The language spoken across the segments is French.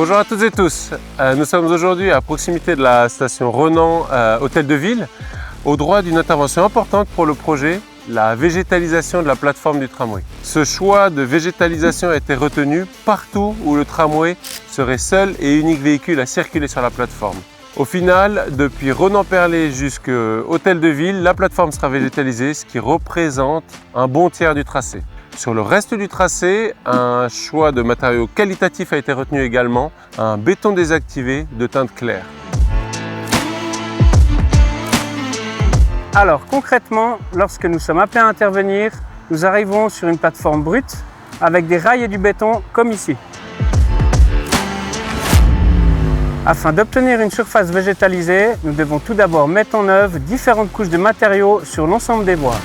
Bonjour à toutes et tous, nous sommes aujourd'hui à proximité de la station Renan Hôtel de Ville, au droit d'une intervention importante pour le projet, la végétalisation de la plateforme du tramway. Ce choix de végétalisation a été retenu partout où le tramway serait seul et unique véhicule à circuler sur la plateforme. Au final, depuis Renan-Perlé jusqu'au Hôtel de Ville, la plateforme sera végétalisée, ce qui représente un bon tiers du tracé. Sur le reste du tracé, un choix de matériaux qualitatifs a été retenu également, un béton désactivé de teinte claire. Alors concrètement, lorsque nous sommes appelés à intervenir, nous arrivons sur une plateforme brute avec des rails et du béton comme ici. Afin d'obtenir une surface végétalisée, nous devons tout d'abord mettre en œuvre différentes couches de matériaux sur l'ensemble des voies.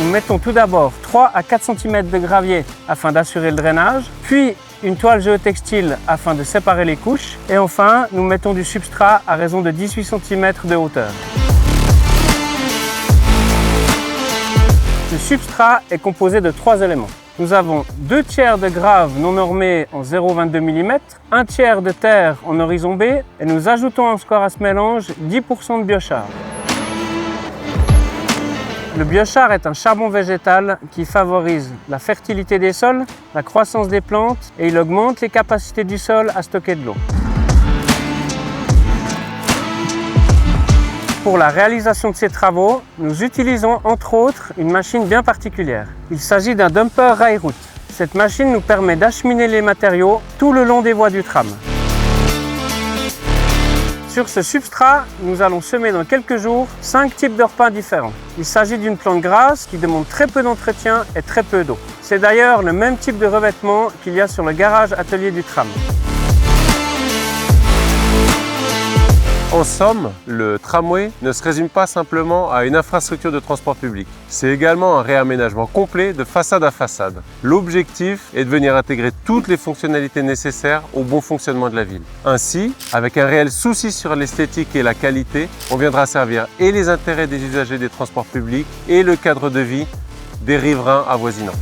Nous mettons tout d'abord 3 à 4 cm de gravier afin d'assurer le drainage, puis une toile géotextile afin de séparer les couches, et enfin nous mettons du substrat à raison de 18 cm de hauteur. Le substrat est composé de 3 éléments. Nous avons 2 tiers de grave non normé en 0,22 mm, 1 tiers de terre en horizon B, et nous ajoutons encore à ce mélange 10% de biochar. Le biochar est un charbon végétal qui favorise la fertilité des sols, la croissance des plantes et il augmente les capacités du sol à stocker de l'eau. Pour la réalisation de ces travaux, nous utilisons entre autres une machine bien particulière. Il s'agit d'un dumper rail-route. Cette machine nous permet d'acheminer les matériaux tout le long des voies du tram. Sur ce substrat, nous allons semer dans quelques jours 5 types de repins différents. Il s'agit d'une plante grasse qui demande très peu d'entretien et très peu d'eau. C'est d'ailleurs le même type de revêtement qu'il y a sur le garage atelier du tram. En somme, le tramway ne se résume pas simplement à une infrastructure de transport public. C'est également un réaménagement complet de façade à façade. L'objectif est de venir intégrer toutes les fonctionnalités nécessaires au bon fonctionnement de la ville. Ainsi, avec un réel souci sur l'esthétique et la qualité, on viendra servir et les intérêts des usagers des transports publics et le cadre de vie des riverains avoisinants.